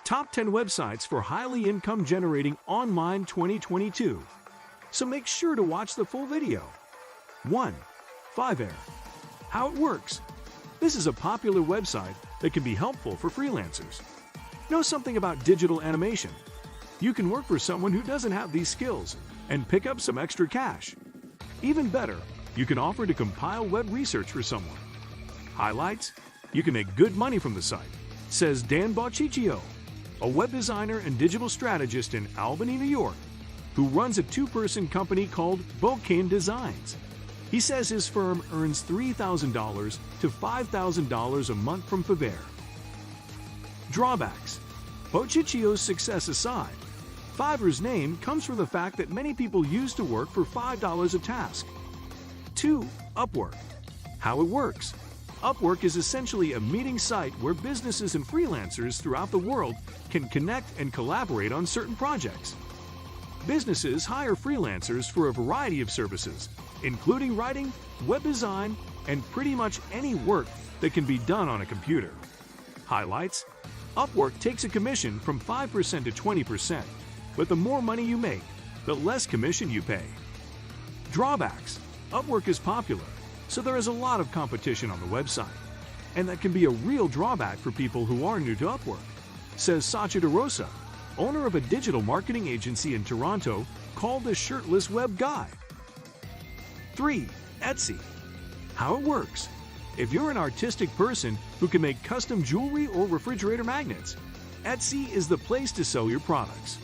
Top 10 websites for highly income generating online 2022. So make sure to watch the full video. 1. Fiverr. How it works. This is a popular website that can be helpful for freelancers. Know something about digital animation? You can work for someone who doesn't have these skills and pick up some extra cash. Even better, you can offer to compile web research for someone. Highlights? You can make good money from the site, says Dan Bocchicchio, a web designer and digital strategist in Albany, New York, who runs a two-person company called Bocane Designs. He says his firm earns $3,000 to $5,000 a month from Fiverr. Drawbacks. Bocchicchio's success aside, Fiverr's name comes from the fact that many people used to work for $5 a task. 2. Upwork. How it works. Upwork is essentially a meeting site where businesses and freelancers throughout the world can connect and collaborate on certain projects. Businesses hire freelancers for a variety of services, including writing, web design, and pretty much any work that can be done on a computer. Highlights: Upwork takes a commission from 5% to 20%, but the more money you make, the less commission you pay. Drawbacks: Upwork is popular, so there is a lot of competition on the website, and that can be a real drawback for people who are new to Upwork, says Sacha DeRosa, owner of a digital marketing agency in Toronto called The Shirtless Web Guy. 3. Etsy. How it works. If you're an artistic person who can make custom jewelry or refrigerator magnets, Etsy is the place to sell your products.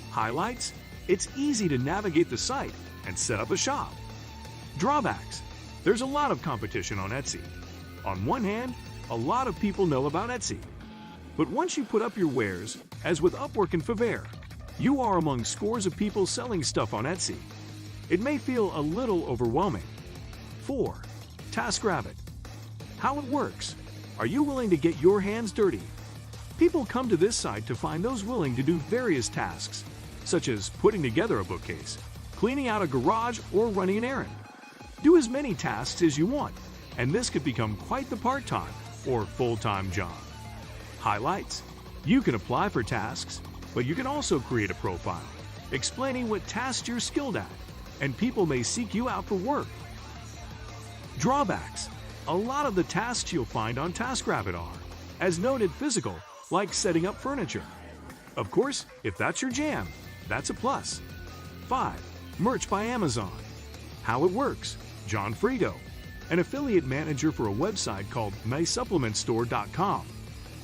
Highlights: it's easy to navigate the site and set up a shop. Drawbacks: there's a lot of competition on Etsy. On one hand, a lot of people know about Etsy. But once you put up your wares, as with Upwork and Fiverr, you are among scores of people selling stuff on Etsy. It may feel a little overwhelming. 4. TaskRabbit. How it works. Are you willing to get your hands dirty? People come to this site to find those willing to do various tasks, such as putting together a bookcase, cleaning out a garage, or running an errand. Do as many tasks as you want, and this could become quite the part-time or full-time job. Highlights: you can apply for tasks, but you can also create a profile, explaining what tasks you're skilled at, and people may seek you out for work. Drawbacks: a lot of the tasks you'll find on TaskRabbit are, as noted, physical, like setting up furniture. Of course, if that's your jam, that's a plus. 5. Merch by Amazon. How it works. John Frigo, an affiliate manager for a website called MySupplementStore.com,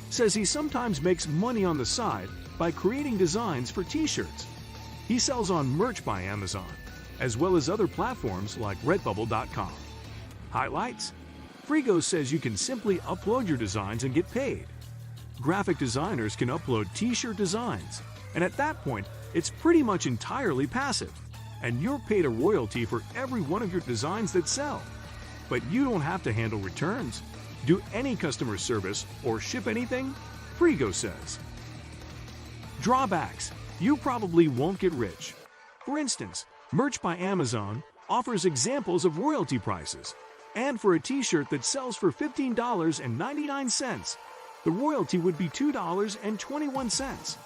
says he sometimes makes money on the side by creating designs for t-shirts. He sells on Merch by Amazon, as well as other platforms like Redbubble.com. Highlights: Frigo says you can simply upload your designs and get paid. Graphic designers can upload t-shirt designs, and at that point, it's pretty much entirely passive, and you're paid a royalty for every one of your designs that sell. But you don't have to handle returns, do any customer service, or ship anything, Frigo says. Drawbacks: you probably won't get rich. For instance, Merch by Amazon offers examples of royalty prices, and for a t-shirt that sells for $15.99, the royalty would be $2.21.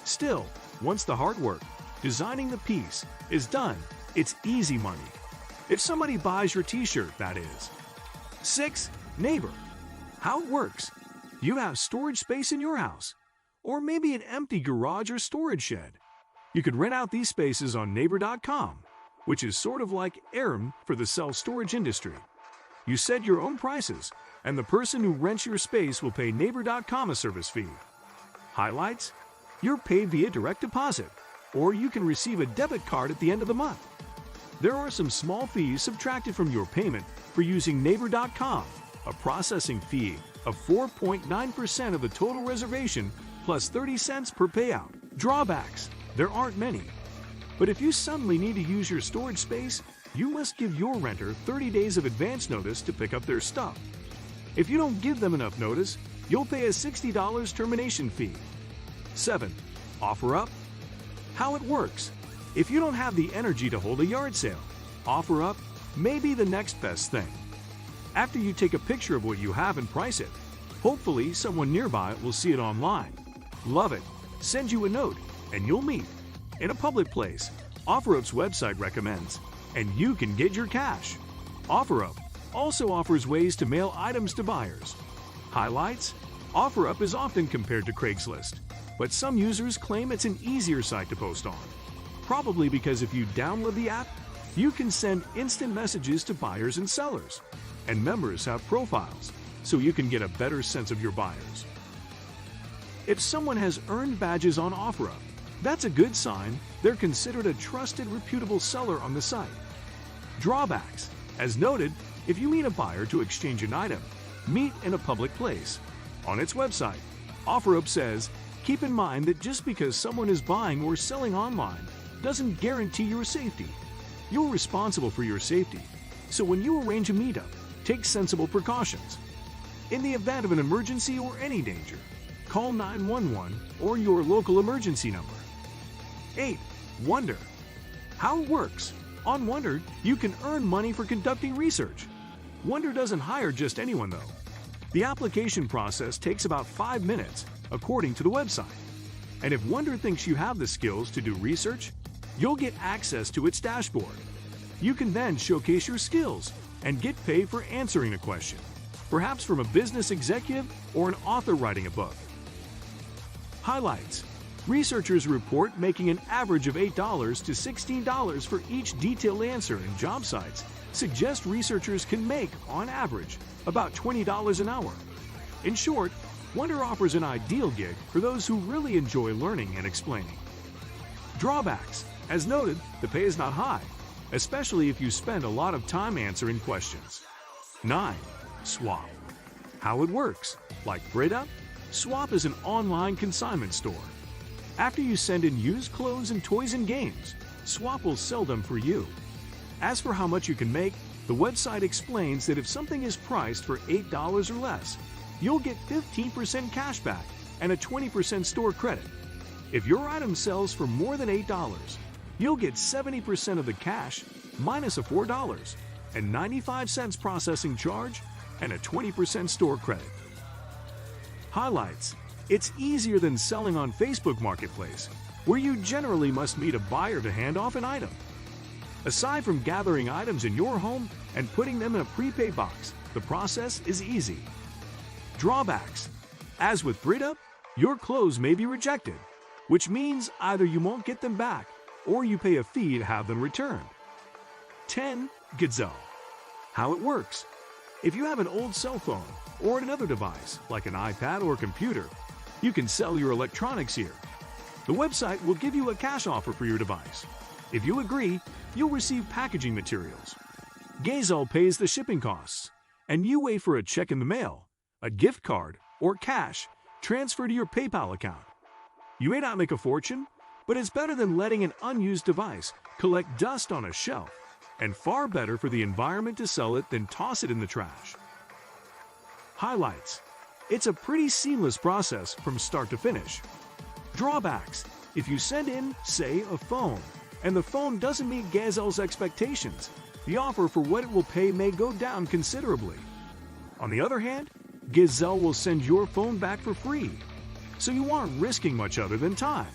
Still, once the hard work, designing the piece, is done, it's easy money. If somebody buys your t-shirt, that is. 6. Neighbor. How it works. You have storage space in your house, or maybe an empty garage or storage shed. You could rent out these spaces on Neighbor.com, which is sort of like Aram for the self-storage industry. You set your own prices, and the person who rents your space will pay Neighbor.com a service fee. Highlights: you're paid via direct deposit, or you can receive a debit card at the end of the month. There are some small fees subtracted from your payment for using Neighbor.com, a processing fee of 4.9% of the total reservation plus 30 cents per payout. Drawbacks: there aren't many. But if you suddenly need to use your storage space, you must give your renter 30 days of advance notice to pick up their stuff. If you don't give them enough notice, you'll pay a $60 termination fee. 7. OfferUp. How it works. If you don't have the energy to hold a yard sale, OfferUp may be the next best thing. After you take a picture of what you have and price it, hopefully someone nearby will see it online. Love it. Send you a note, and you'll meet. In a public place, OfferUp's website recommends, and you can get your cash. OfferUp also offers ways to mail items to buyers. Highlights: OfferUp is often compared to Craigslist, but some users claim it's an easier site to post on. Probably because if you download the app, you can send instant messages to buyers and sellers. And members have profiles, so you can get a better sense of your buyers. If someone has earned badges on OfferUp, that's a good sign they're considered a trusted, reputable seller on the site. Drawbacks: as noted, if you meet a buyer to exchange an item, meet in a public place. On its website, OfferUp says, keep in mind that just because someone is buying or selling online doesn't guarantee your safety. You're responsible for your safety, so when you arrange a meetup, take sensible precautions. In the event of an emergency or any danger, call 911 or your local emergency number. 8. Wonder. How it works. On Wonder, you can earn money for conducting research. Wonder doesn't hire just anyone though. The application process takes about 5 minutes, according to the website. And if Wonder thinks you have the skills to do research, you'll get access to its dashboard. You can then showcase your skills and get paid for answering a question, perhaps from a business executive or an author writing a book. Highlights: researchers report making an average of $8 to $16 for each detailed answer, and job sites suggest researchers can make, on average, about $20 an hour. In short, Wonder offers an ideal gig for those who really enjoy learning and explaining. Drawbacks: as noted, the pay is not high, especially if you spend a lot of time answering questions. 9. Swap. How it works. Like BridUp, Swap is an online consignment store. After you send in used clothes and toys and games, Swap will sell them for you. As for how much you can make, the website explains that if something is priced for $8 or less, you'll get 15% cash back and a 20% store credit. If your item sells for more than $8, you'll get 70% of the cash minus a $4.95 processing charge and a 20% store credit. Highlights: it's easier than selling on Facebook Marketplace, where you generally must meet a buyer to hand off an item. Aside from gathering items in your home and putting them in a prepaid box, the process is easy. Drawbacks: as with BridUp, your clothes may be rejected, which means either you won't get them back or you pay a fee to have them returned. 10. Gazelle. How it works. If you have an old cell phone or another device like an iPad or computer, you can sell your electronics here. The website will give you a cash offer for your device. If you agree, you'll receive packaging materials. Gazelle pays the shipping costs, and you wait for a check in the mail, a gift card, or cash transferred to your PayPal account. You may not make a fortune, but it's better than letting an unused device collect dust on a shelf, and far better for the environment to sell it than toss it in the trash. Highlights: it's a pretty seamless process from start to finish. Drawbacks: if you send in, say, a phone, and the phone doesn't meet Gazelle's expectations, the offer for what it will pay may go down considerably. On the other hand, Gazelle will send your phone back for free, so you aren't risking much other than time.